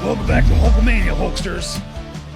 Welcome back to Hulkamania, Hulksters.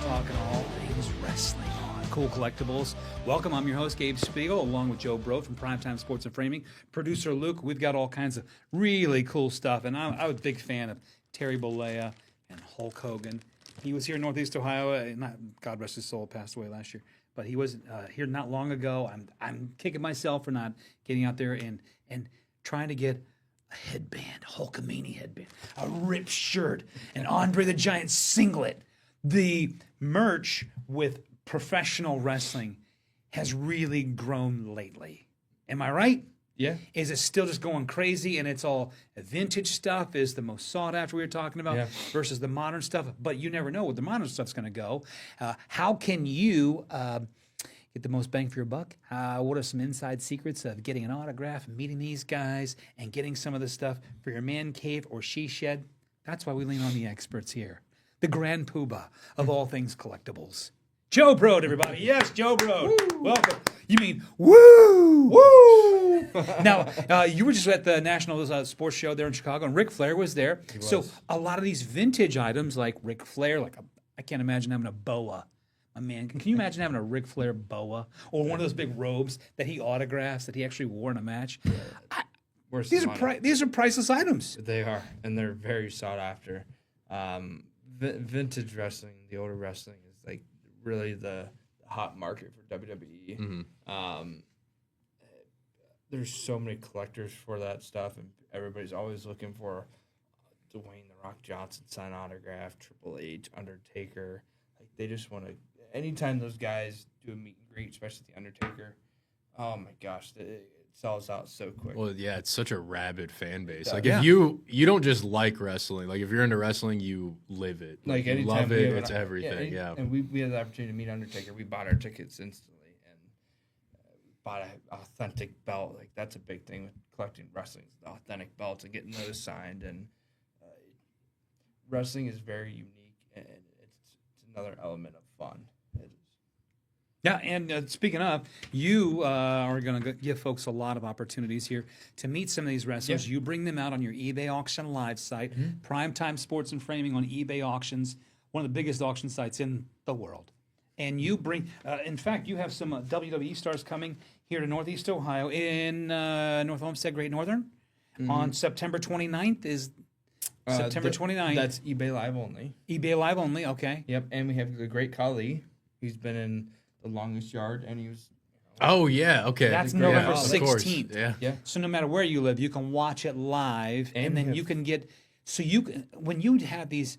Talking all things wrestling on Cool Collectibles. Welcome, I'm your host, Gabe Spiegel, along with Joe Bro from Primetime Sports and Framing. Producer Luke, we've got all kinds of really cool stuff, and I was a big fan of Terry Bollea and Hulk Hogan. He was here in Northeast Ohio, not, God rest his soul, passed away last year, but he was here not long ago. I'm kicking myself for not getting out there and trying to get a headband, Hulkamania headband, a ripped shirt, an Andre the Giant singlet. The merch with professional wrestling has really grown lately. Am I right? Yeah. Is it still just going crazy and it's all vintage stuff is the most sought after we were talking about versus the modern stuff? But you never know where the modern stuff's going to go. How can you get the most bang for your buck? What are some inside secrets of getting an autograph, meeting these guys, and getting some of the stuff for your man cave or she shed? That's why we lean on the experts here. The grand poobah of all things collectibles. Joe Brode, everybody. Yes, Joe Brode. Woo. Welcome. You mean woo? Woo! Now, you were just at the National Sports Show there in Chicago, and Ric Flair was there. So a lot of these vintage items like Ric Flair, I can't imagine having a boa. Man, can you imagine having a Ric Flair boa or one of those big robes that he autographs that he actually wore in a match? These are priceless items. They are, and they're very sought after. Vintage wrestling, the older wrestling, is like really the hot market for WWE. Mm-hmm. There's so many collectors for that stuff, and everybody's always looking for Dwayne "The Rock" Johnson sign autograph, Triple H, Undertaker. Like they just want to. Anytime those guys do a meet and greet, especially the Undertaker, oh my gosh, it sells out so quick. Well, yeah, it's such a rabid fan base. Like if you don't just like wrestling, like if you're into wrestling, you live it. Like you anytime love it, it's everything. Yeah. And we had the opportunity to meet Undertaker. We bought our tickets instantly and bought an authentic belt. Like that's a big thing with collecting wrestling, the authentic belts and getting those signed. And wrestling is very unique, and it's another element of fun. Yeah, and speaking of, you are going to give folks a lot of opportunities here to meet some of these wrestlers. Yeah. You bring them out on your eBay Auction Live site, Primetime Sports and Framing on eBay Auctions, one of the biggest auction sites in the world. And you bring, in fact, you have some WWE stars coming here to Northeast Ohio in North Olmsted, Great Northern on September 29th is September 29th. That's eBay Live only. eBay Live only, okay. Yep, and we have the great Khali. He's been in The Longest Yard, and he was... Oh, yeah, okay. That's November 16th. Yeah. So no matter where you live, you can watch it live, and then you can get... So you can, when you have these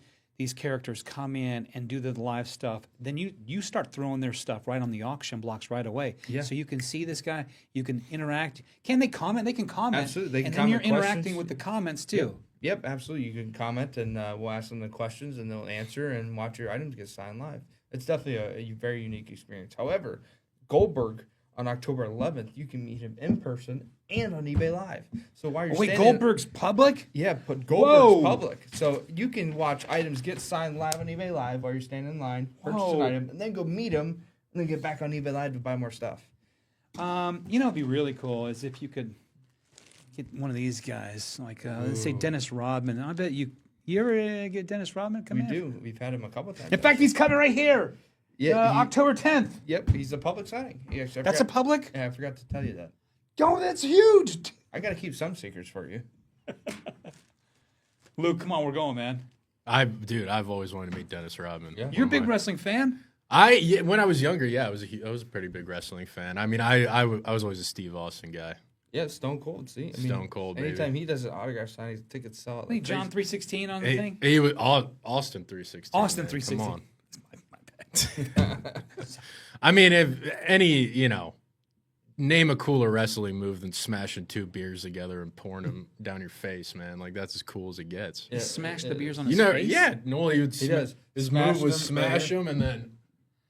characters come in and do the live stuff, then you start throwing their stuff right on the auction blocks right away. Yeah. So you can see this guy, you can interact. Can they comment? They can comment. Absolutely. They can comment. And then you're questions. Interacting with the comments, too. Yep, absolutely. You can comment, and we'll ask them the questions, and they'll answer and watch your items get signed live. It's definitely a very unique experience. However, Goldberg on October 11th, you can meet him in person and on eBay Live. So while you're standing, Goldberg's public? Yeah, but Goldberg's public. So you can watch items get signed live on eBay Live while you're standing in line, purchase an item, and then go meet him, and then get back on eBay Live to buy more stuff. It'd be really cool is if you could get one of these guys, like let's say Dennis Rodman. I bet you ever get Dennis Rodman come in? We do. We've had him a couple times. In fact, he's coming right here. Yeah, October 10th. Yep, he's a public signing. That's a public? Yeah, I forgot to tell you that. Oh, that's huge. I got to keep some secrets for you. Luke, come on, we're going, man. I've always wanted to meet Dennis Rodman. Yeah. You're a big wrestling fan? When I was younger, I was a pretty big wrestling fan. I mean, I was always a Steve Austin guy. Yeah, Stone Cold. See, Stone Cold. Anytime baby. he does an autograph signing, tickets sell. Like John 316 on the thing. He was Austin 316. Austin 316. Come on. My bad. I mean, if any, name a cooler wrestling move than smashing two beers together and pouring them down your face, man. Like that's as cool as it gets. Yeah, smash the beers on his face. Yeah. No, he does. His move was smash them and then.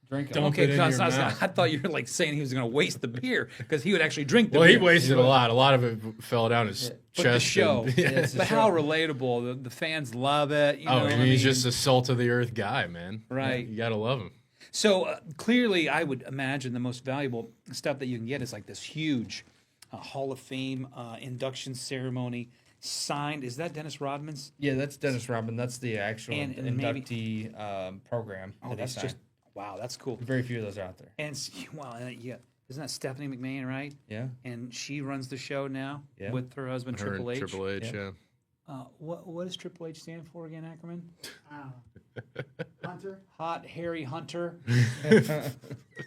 Drink Dump it in your mouth. I thought you were like saying he was going to waste the beer because he would actually drink the beer. Well, he wasted a lot. A lot of it fell down his chest. The show. But show. how relatable. The fans love it. He's just a salt-of-the-earth guy, man. Right. You got to love him. So clearly, I would imagine the most valuable stuff that you can get is like this huge Hall of Fame induction ceremony signed. Is that Dennis Rodman's? Yeah, that's Dennis Rodman. That's the actual And inductee program. Oh, that he that's signed. just wow. That's cool. Very few of those are out there. And wow, yeah, isn't that Stephanie McMahon, right? Yeah. And she runs the show now Yeah. with her husband Her Triple and H. Triple H, Yeah. yeah. What does Triple H stand for again, Ackerman? Hunter. Hot Harry Hunter.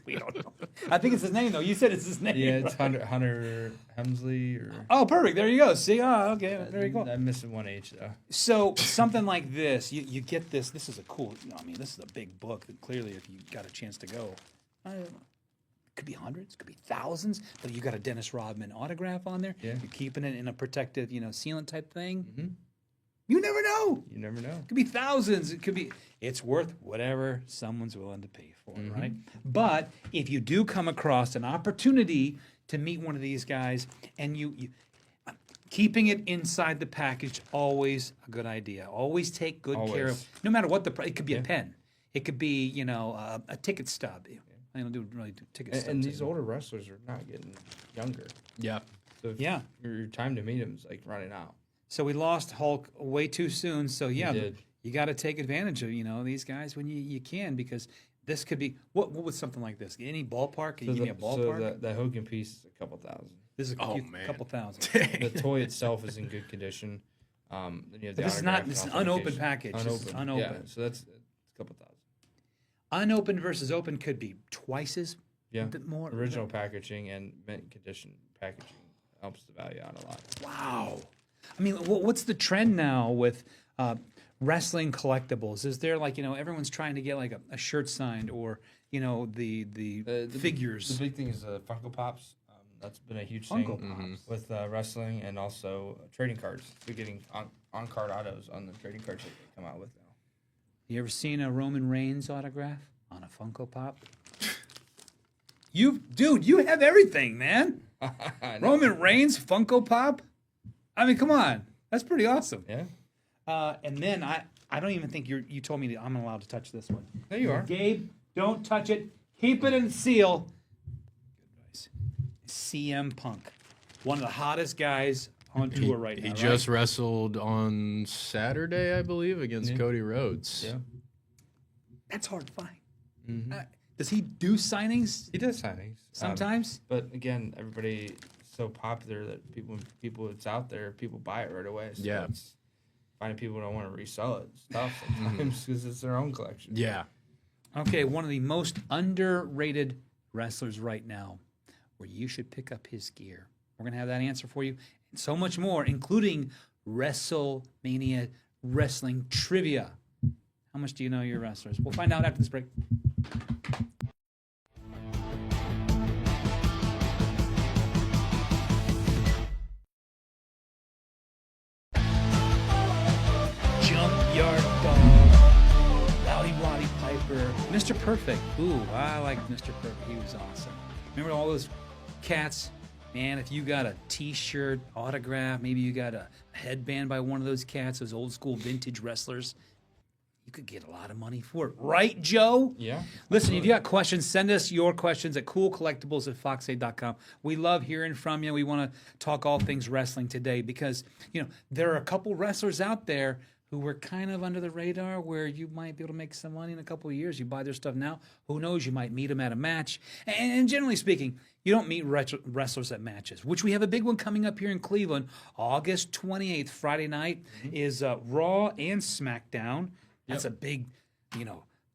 We don't know. I think it's his name though. You said it's his name. Yeah, it's right? Hunter Hemsley or. Oh, perfect. There you go. See, okay, very cool. I'm missing one H though. So something like this, you get this. This is a cool. I mean, this is a big book. That clearly, if you got a chance to go, it could be hundreds, could be thousands. But you got a Dennis Rodman autograph on there. Yeah. You're keeping it in a protective, sealant type thing. Mhm. You never know. You never know. It could be thousands. It could be. It's worth whatever someone's willing to pay for, Mm-hmm. right? But if you do come across an opportunity to meet one of these guys, and you keeping it inside the package, always a good idea. Always take good care of. Always. No matter what the price. It could be a pen. It could be a ticket stub. I don't really do ticket stubs. And these older wrestlers are not getting younger. Yeah. So if Yeah. your time to meet them is like running out. So we lost Hulk way too soon. So yeah, did. you got to take advantage of these guys when you can, because this could be what would something like this? Any ballpark? Can you give me a ballpark? So the Hogan piece is a couple thousand. This is a Oh, few- man. couple thousand. The toy itself is in good condition. Then you have the But this is not- autograph this is and an unopened authentication. package. This is Unopened. Yeah, unopened. so that's a couple thousand. Unopened versus open could be twice as Yeah. bit more. Original packaging and mint condition packaging helps the value out a lot. Wow. I mean, what's the trend now with wrestling collectibles? Is there everyone's trying to get like a shirt signed or the figures? The big thing is Funko Pops. That's been a huge Funko thing with wrestling, and also trading cards. We're getting on card autos on the trading cards that they come out with now. You ever seen a Roman Reigns autograph on a Funko Pop? You have everything, man. Roman Reigns Funko Pop. I mean, come on, that's pretty awesome. Yeah. And then I don't even think you told me that I'm allowed to touch this one. There you are. Gabe, don't touch it. Keep it in seal. Good advice. CM Punk, one of the hottest guys on tour right now. He right? just wrestled on Saturday, I believe, against Cody Rhodes. Yeah. That's hard to find. Mm-hmm. Does he do signings He does signings sometimes? but again, everybody is so popular that people it's out there, people buy it right away. So Yeah. it's finding people who don't want to resell it stuff sometimes because it's their own collection. Yeah. Okay, one of the most underrated wrestlers right now, where you should pick up his gear. We're going to have that answer for you, and so much more, including WrestleMania wrestling trivia. How much do you know your wrestlers? We'll find out after this break. Junkyard Dog, Rowdy Roddy Piper, Mr. Perfect. Ooh, I like Mr. Perfect. He was awesome. Remember all those cats? Man, if you got a T-shirt autograph, maybe you got a headband by one of those cats, those old school vintage wrestlers, you could get a lot of money for it. Right, Joe? Yeah. Listen, if you got questions, send us your questions at coolcollectibles@fox8.com. We love hearing from you. We want to talk all things wrestling today because, there are a couple wrestlers out there who were kind of under the radar where you might be able to make some money in a couple of years. You buy their stuff now. Who knows? You might meet them at a match. And generally speaking, you don't meet wrestlers at matches, which we have a big one coming up here in Cleveland. August 28th, Friday night, is Raw and SmackDown. That's a big,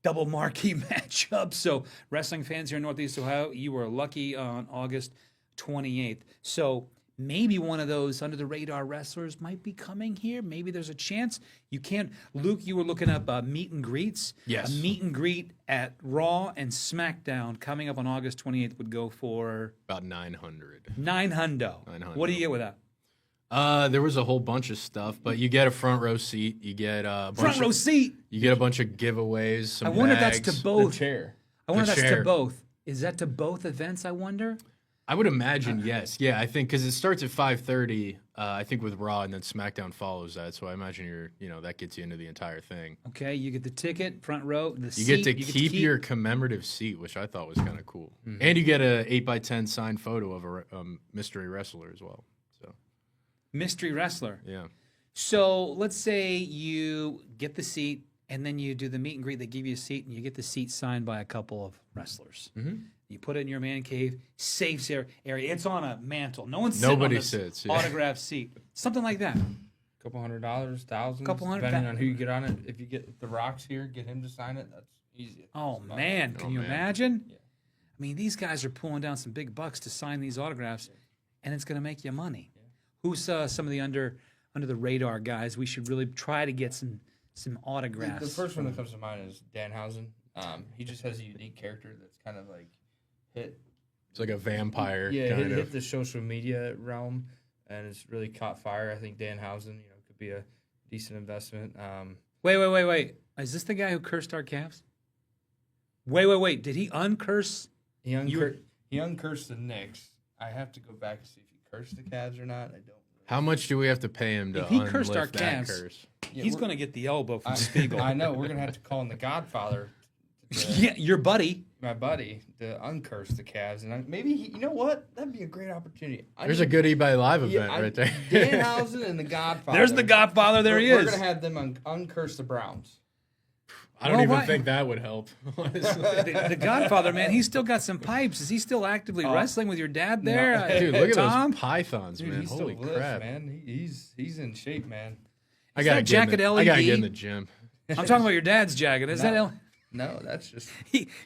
double marquee matchup. So wrestling fans here in Northeast Ohio, you were lucky on August 28th. So maybe one of those under the radar wrestlers might be coming here. Maybe there's a chance. You can't. Luke, you were looking up meet and greets. Yes. A meet and greet at Raw and SmackDown coming up on August 28th would go for About 900. $900. What do you get with that? There was a whole bunch of stuff, but you get a front row seat. You get a bunch Front row seat. You get a bunch of giveaways. Some I wonder if that's bags. to both. The chair. I wonder if The that's to chair. both. Is that to both events, I wonder? I would imagine yes. Yeah, I think because it starts at 5:30. I think with Raw and then SmackDown follows that. So I imagine that gets you into the entire thing. Okay, you get the ticket, front row, the You seat. get to keep your commemorative seat, which I thought was kind of cool, and you get a 8x10 signed photo of a mystery wrestler as well. So mystery wrestler. yeah, So let's say you get the seat, and then you do the meet and greet. They give you a seat, and you get the seat signed by a couple of wrestlers. You put it in your man cave, safe area. It's on a mantle. No one's sitting on this sits. autographed seat. Something like that. Couple $100, thousands, Couple hundred, depending on who you get on it. If you get The Rock's here, get him to sign it. That's easy. Oh man, can you imagine? Yeah. I mean, these guys are pulling down some big bucks to sign these autographs, and it's going to make you money. Yeah. Who's some of the under the radar guys we should really try to get some autographs? The first one that comes to mind is Danhausen. He just has a unique character that's kind of like hit. It's like a vampire. Yeah, hit the social media realm, and it's really caught fire. I think Danhausen, could be a decent investment. Wait. Is this the guy who cursed our calves? Wait. Did he uncurse? He uncursed the Knicks. I have to go back and see if he cursed the Cavs or not. I don't. How much do we have to pay him to if he cursed our that calves, curse? He's going to get the elbow from Spiegel. I know. We're going to have to call in the Godfather. Yeah, your buddy. My buddy to uncurse the Cavs. And maybe, you know what? That'd be a great opportunity. There's a good eBay Live event right there. Danhausen and the Godfather. There's the Godfather. There he is. We're going to have them uncurse the Browns. I don't even think that would help. The Godfather, man, he's still got some pipes. Is he still actively wrestling with your dad there? No. Dude, look Tom? at those pythons, man. He's Holy still crap. Man. He's in shape, man. I got to get in the gym. I'm talking about your dad's jacket. Is that No, that's just...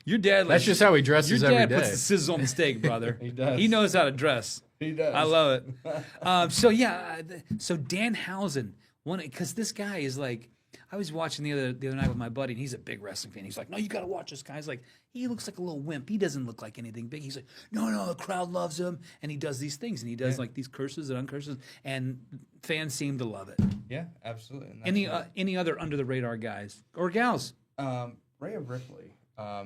your dad... That's just how he dresses every day. Your dad puts the sizzle on the steak, brother. He does. He knows how to dress. He does. I love it. So Danhausen, because this guy is like... I was watching the other night with my buddy, and he's a big wrestling fan. He's like, no, you got to watch this guy. He's like, he looks like a little wimp. He doesn't look like anything big. He's like, no, the crowd loves him. And he does these things, and he does like these curses and uncurses, and fans seem to love it. Yeah, absolutely. Any other under-the-radar guys or gals? Rhea Ripley. I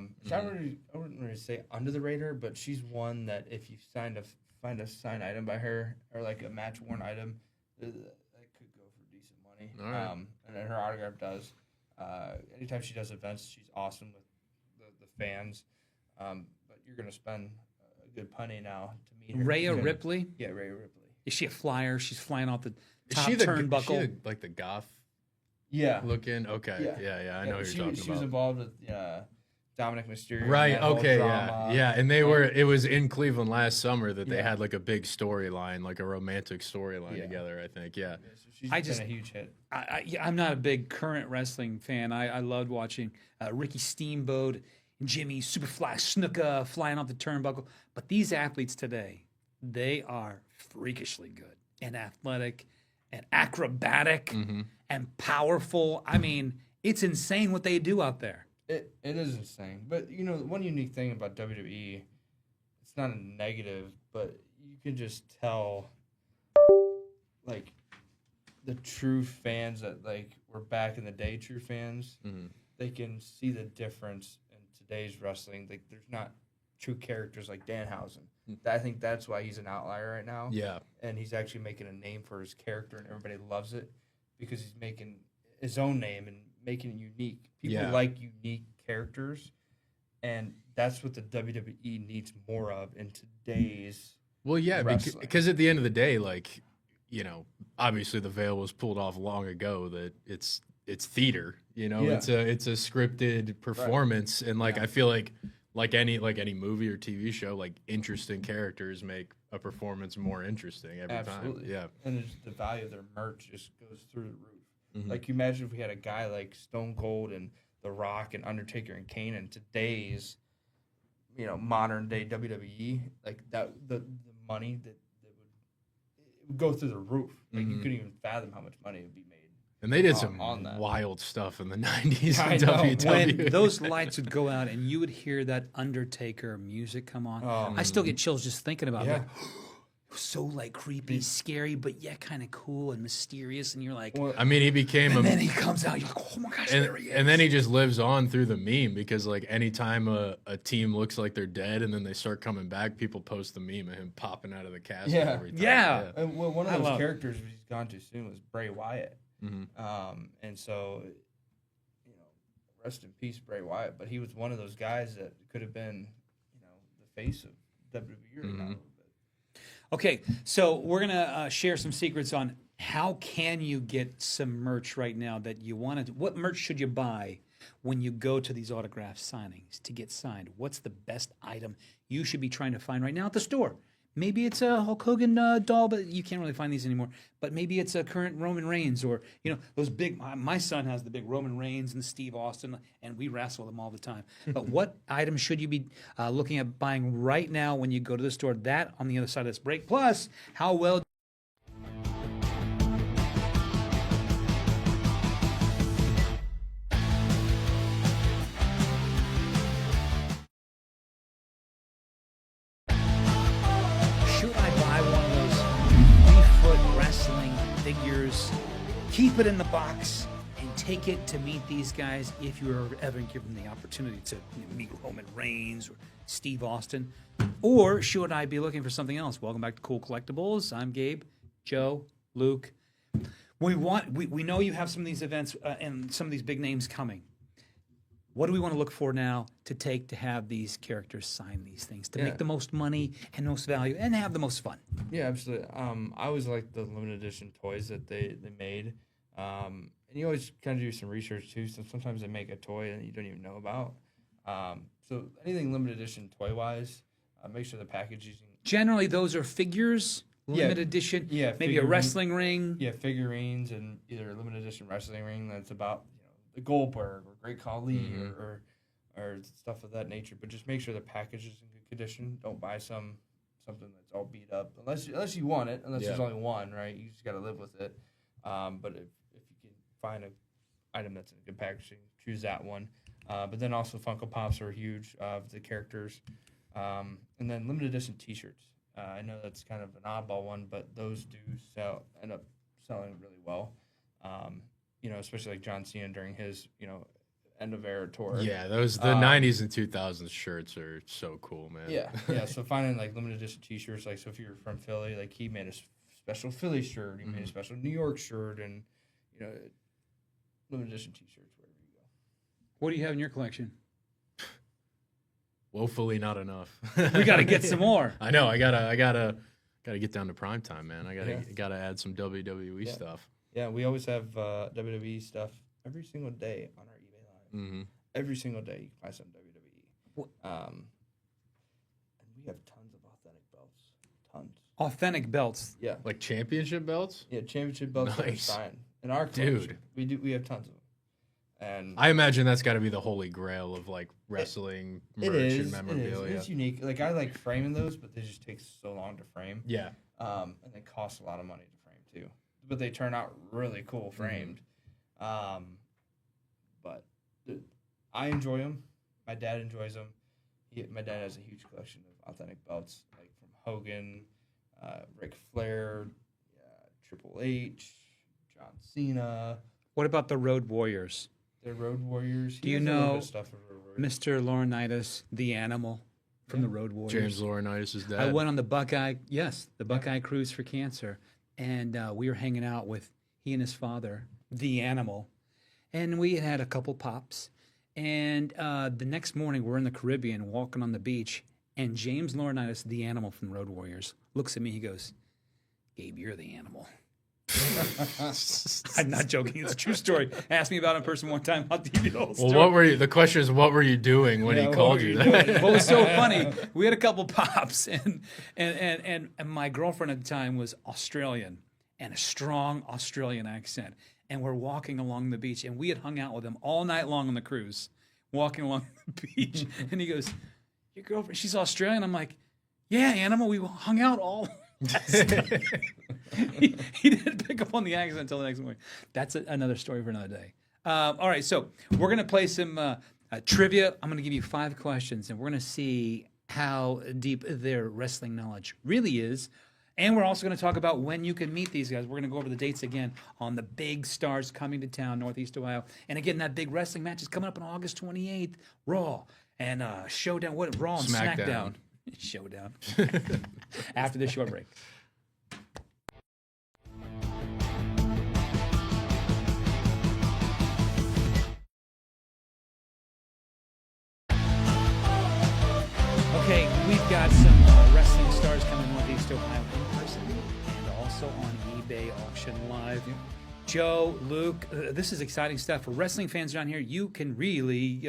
wouldn't really say under the radar, but she's one that if you find a signed item by her or like a match-worn item, that could go for decent money. All right. And her autograph does. Anytime she does events, she's awesome with the fans. But you're going to spend a good penny now to meet her. Rhea Ripley? Yeah, Rhea Ripley. Is she a flyer? She's flying off the top turnbuckle. Is she like the goth? Yeah. Looking? Okay. Yeah. I know what you're talking about. She was involved with Dominic Mysterio. Right. Okay. Yeah. And it was in Cleveland last summer that they had like a big storyline, like a romantic storyline together. I think. Yeah. So she's been a huge hit. I'm not a big current wrestling fan. I loved watching Ricky Steamboat, Jimmy Superfly Snuka flying off the turnbuckle. But these athletes today, they are freakishly good and athletic and acrobatic and powerful. I mean, it's insane what they do out there. It is insane. But, one unique thing about WWE, it's not a negative, but you can just tell, like, the true fans that, like, were back in the day true fans, they can see the difference in today's wrestling. Like, there's not true characters like Danhausen. I think that's why he's an outlier right now. Yeah. And he's actually making a name for his character, and everybody loves it because he's making his own name and making it unique. People like unique characters, and that's what the WWE needs more of in today's wrestling. Because at the end of the day, like, obviously the veil was pulled off long ago that it's theater, it's a scripted performance, and I feel like any movie or TV show, like interesting characters make a performance more interesting every time. Yeah. And the value of their merch just goes through the roof. Like, you imagine if we had a guy like Stone Cold and The Rock and Undertaker and Kane in today's, modern day WWE, like that, the money that would go through the roof. Like, you couldn't even fathom how much money would be made. And they did some wild stuff in the 90s in WWE. When those lights would go out and you would hear that Undertaker music come on, I still get chills just thinking about it. Like, so like creepy, scary, but yet kind of cool and mysterious. And you're like, I mean, he became and then he comes out, you're like, oh my gosh, there he is. And then he just lives on through the meme because like anytime a team looks like they're dead and then they start coming back, people post the meme of him popping out of the casket every time. Yeah. And one of those characters he's gone too soon was Bray Wyatt. And so, rest in peace, Bray Wyatt. But he was one of those guys that could have been, the face of WWE right now. Okay, so we're going to share some secrets on How can you get some merch right now that you want to? What merch should you buy when you go to these autograph signings to get signed? What's the best item you should be trying to find right now at the store? Maybe it's a Hulk Hogan doll, but you can't really find these anymore. But maybe it's a current Roman Reigns, or those big. My son has the big Roman Reigns and Steve Austin, and we wrestle them all the time. But what items should you be looking at buying right now when you go to the store? That on the other side of this break. Plus, how well. Should I buy one of those 3-foot wrestling figures, keep it in the box, and take it to meet these guys if you're ever given the opportunity to meet Roman Reigns or Steve Austin? Or should I be looking for something else? Welcome back to Cool Collectibles. I'm Gabe, Joe, Luke. We know you have some of these events and some of these big names coming. What do we want to look for now to have these characters sign these things to make the most money and most value and have the most fun? Yeah, absolutely. I always like the limited edition toys that they made. And you always kind of do some research too. So sometimes they make a toy that you don't even know about. So anything limited edition toy wise, make sure the packaging. Generally, those are figures, limited edition. Yeah, maybe a wrestling ring. Yeah, figurines and either a limited edition wrestling ring that's about the Goldberg or Great Khali or stuff of that nature. But just make sure the package is in good condition. Don't buy something that's all beat up unless you want it. Unless there's only one, right? You just got to live with it. But if you can find an item that's in good packaging, choose that one. But then also Funko Pops are huge of the characters. And then limited edition T-shirts. I know that's kind of an oddball one, but those do end up selling really well. Especially like John Cena during his, end of era tour. Yeah, the 90s and 2000s shirts are so cool, man. Yeah. So finding like limited edition T-shirts, like so if you're from Philly, like he made a special Philly shirt, he made a special New York shirt, and limited edition T-shirts wherever you go. What do you have in your collection? Woefully not enough. We got to get some more. I know. I gotta get down to prime time, man. I gotta add some WWE stuff. Yeah, we always have WWE stuff every single day on our eBay line. Mm-hmm. Every single day you can buy some WWE. And we have tons of authentic belts. Tons. Authentic belts? Yeah. Like championship belts? Yeah, championship belts that are signed. In our collection, we have tons of them. And I imagine that's got to be the holy grail of like wrestling merch and memorabilia. It's unique. Like I like framing those, but they just take so long to frame. Yeah. And they cost a lot of money to frame too. But they turn out really cool framed. But I enjoy them. My dad enjoys them. My dad has a huge collection of authentic belts, like from Hogan, Ric Flair, Triple H, John Cena. What about the Road Warriors? The Road Warriors. Do you know Mr. Laurinaitis, the animal from the Road Warriors? James Laurinaitis' dad. I went on the Buckeye Cruise for Cancer, and we were hanging out with he and his father, the animal, and we had a couple pops. And the next morning, we're in the Caribbean walking on the beach, and James Laurinaitis, the animal from Road Warriors, looks at me. He goes, "Gabe, you're the animal." I'm not joking. It's a true story. Asked me about it in person one time. I'll give you the whole story. Well, the question is, what were you doing when he called you that? What was so funny, we had a couple pops, and my girlfriend at the time was Australian and a strong Australian accent. And we're walking along the beach, and we had hung out with him all night long on the cruise, walking along the beach. And he goes, "Your girlfriend, she's Australian?" I'm like, "Yeah, animal, we hung out all." He didn't pick up on the accent until the next morning. That's another story for another day. All right, so we're going to play some trivia. I'm going to give you 5 questions, and we're going to see how deep their wrestling knowledge really is. And we're also going to talk about when you can meet these guys. We're going to go over the dates again on the big stars coming to town, Northeast Ohio. And again, that big wrestling match is coming up on August 28th, Raw. And Showdown, Raw and SmackDown. Showdown. After this short break. Okay, we've got some wrestling stars coming to Northeast Ohio in person and also also on eBay Auction Live. Joe, Luke, this is exciting stuff for wrestling fans down here. You can really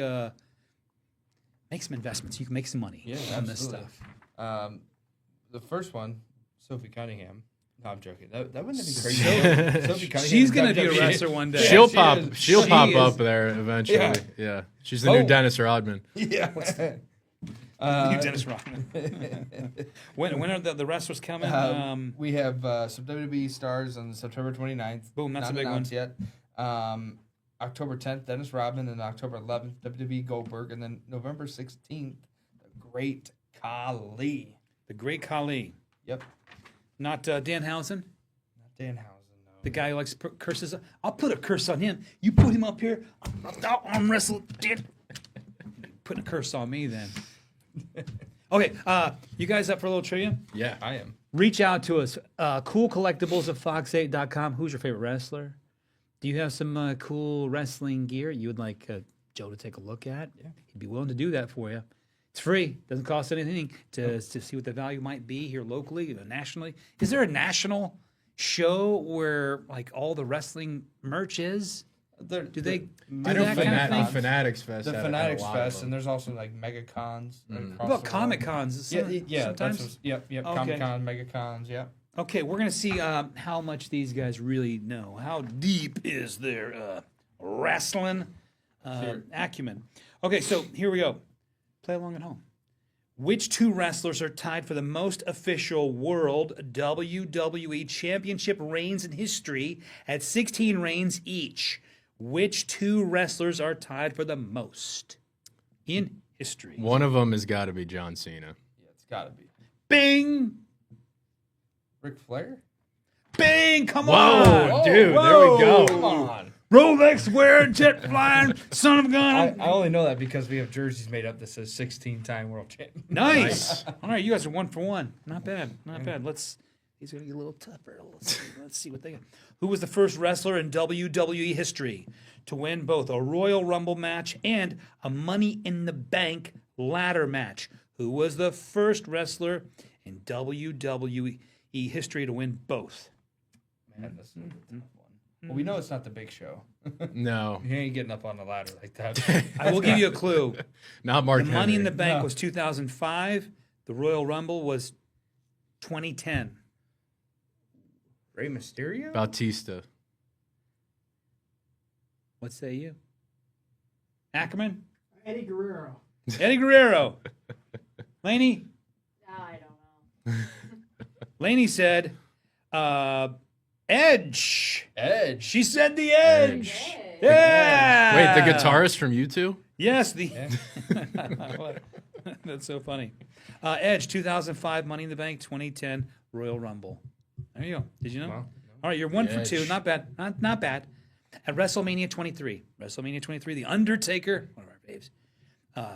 make some investments. You can make some money on this stuff. The first one, Sophie Cunningham. No, I'm joking. That wouldn't have been crazy. Sophie Cunningham. She's going to be a wrestler one day. She'll She pop is. up there eventually. Yeah. She's the new Dennis Rodman. Yeah. You Dennis Rodman. when are the wrestlers coming? We have some WWE stars on September 29th. Boom, that's Not a big one. announced yet. October 10th, Dennis Rodman, and October 11th, WWE Goldberg, and then November 16th, the Great Khali. The Great Khali. Yep. Not Danhausen? Not Danhausen, no. The guy who likes curses. I'll put a curse on him. You put him up here. I'll arm wrestle. Putting a curse on me then. Okay, you guys up for a little trivia? Yeah. I am. Reach out to us. Cool Collectibles at fox8.com. Who's your favorite wrestler? Do you have some cool wrestling gear you would like Joe to take a look at? Yeah. He'd be willing to do that for you. It's free. Doesn't cost anything to see what the value might be here locally, nationally. Is there a national show where like all the wrestling merch is? Do they I know that kind of thing? Fanatics Fest. The had Fanatics a lot Fest, of and there's also like Mega Cons. What about Comic Cons? Yeah, sometimes. Yep. Okay. Comic Con, Mega Cons, yeah. Okay, we're going to see how much these guys really know. How deep is their wrestling acumen? Okay, so here we go. Play along at home. Which two wrestlers are tied for the most official World WWE Championship reigns in history at 16 reigns each? Which two wrestlers are tied for the most in history? One of them has got to be John Cena. Yeah, it's got to be. Bing! Ric Flair? Bing! Come Whoa, on! dude, there we go. Come on. Rolex wearing, jet flying, son of a gun. I only know that because we have jerseys made up that says 16-time world champion. Nice. All right, you guys are 1 for 1. Not bad. Not bad. These are gonna get a little tougher. Let's see what they got. Who was the first wrestler in WWE history to win both a Royal Rumble match and a Money in the Bank ladder match? Who was the first wrestler in WWE history to win both? Man, that's a tough one. Well, we know it's not the Big Show. No. He ain't getting up on the ladder like that. I will give you a clue. Not Mark The Money in the Henry. Bank was 2005. The Royal Rumble was 2010. Rey Mysterio? Bautista. What say you? Ackerman? Eddie Guerrero. Eddie Guerrero. Laney? I don't know. Laney said, Edge. Edge. She said the Edge. Edge. Yeah. Wait, the guitarist from U2? Yes. That's so funny. Edge, 2005, Money in the Bank, 2010, Royal Rumble. There you go. Did you know? Wow. All right, you're 1 for Edge. 2. Not bad. Not bad. At WrestleMania 23, The Undertaker, one of our faves,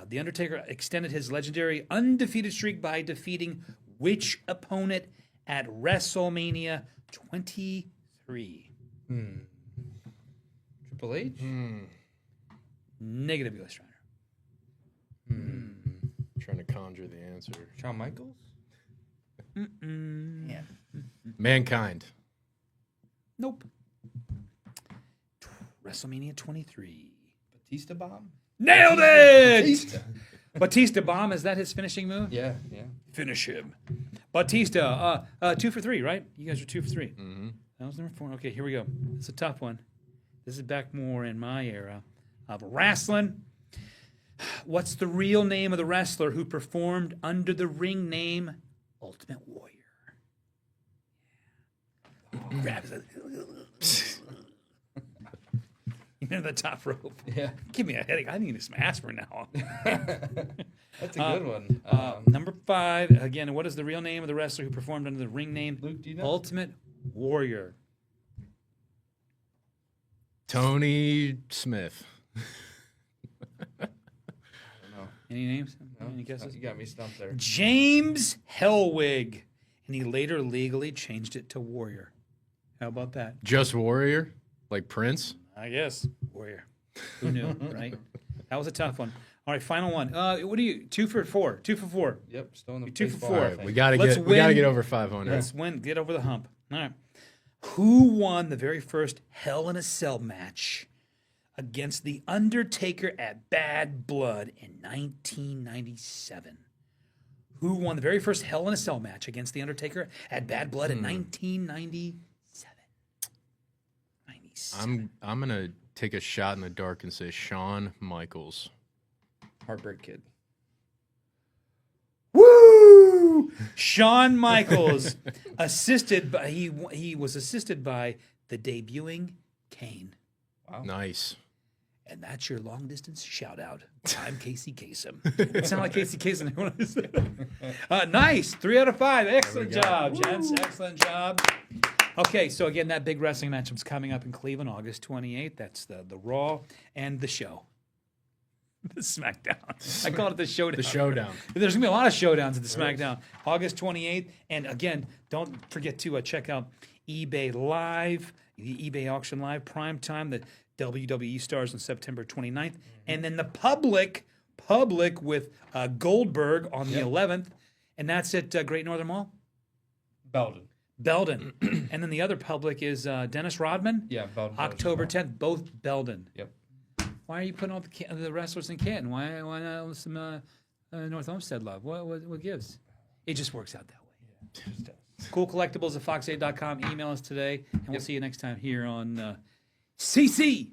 The Undertaker extended his legendary undefeated streak by defeating which opponent at WrestleMania 23? Triple H? Negative, Ghost Rider. Trying to conjure the answer. Shawn Michaels? Yeah. Mankind. Nope. WrestleMania 23. Batista Bomb? Nailed it! Batista. Batista Bomb, is that his finishing move? Yeah. Finish him. Batista, 2 for 3, right? You guys are 2 for 3. Mm-hmm. That was number 4. Okay, here we go. It's a tough one. This is back more in my era of wrestling. What's the real name of the wrestler who performed under the ring name Ultimate Warrior? Grab his You know the top rope. Yeah. Give me a headache. I need some aspirin now. That's a good one. Number 5. Again, what is the real name of the wrestler who performed under the ring name Luke, do you know? Ultimate Warrior? Tony Smith. Any names? Any guesses? You got me stumped there. James Hellwig. And he later legally changed it to Warrior. How about that? Just Warrior? Like Prince? I guess. Warrior. Who knew, right? That was a tough one. All right, final one. What are you? 2 for 4. 2 for 4. Yep, still in the 2 for baseball 4. Hall of All right, Fame. we gotta Let's get win. over 500. Let's win. Get over the hump. All right. Who won the very first Hell in a Cell match against The Undertaker at Bad Blood in 1997? Who won the very first Hell in a Cell match against The Undertaker at Bad Blood in 1997? 97. I'm gonna take a shot in the dark and say Shawn Michaels. Heartbreak Kid. Woo! Shawn Michaels, he was assisted by the debuting Kane. Wow. Nice. And that's your long distance shout out. I'm Casey Kasem. It sounded like Casey Kasem when I said that. Nice. 3 out of 5. Excellent job, gents. Excellent job. Okay, so again, that big wrestling match is coming up in Cleveland, August 28th. That's the Raw and the show. The SmackDown. I call it the Showdown. The Showdown. There's going to be a lot of showdowns at the SmackDown. August 28th. And again, don't forget to check out eBay Live, the eBay Auction Live, prime time, the WWE stars on September 29th. And then the public with Goldberg on the 11th. And that's at Great Northern Mall? Belden. And then the other public is Dennis Rodman? Yeah, Belden. October 10th, both Belden. Yep. Why are you putting all the wrestlers in Canton? Why not some North Homestead love? What gives? It just works out that way. Yeah, Cool Collectibles at fox8.com. Email us today, and we'll see you next time here on CC.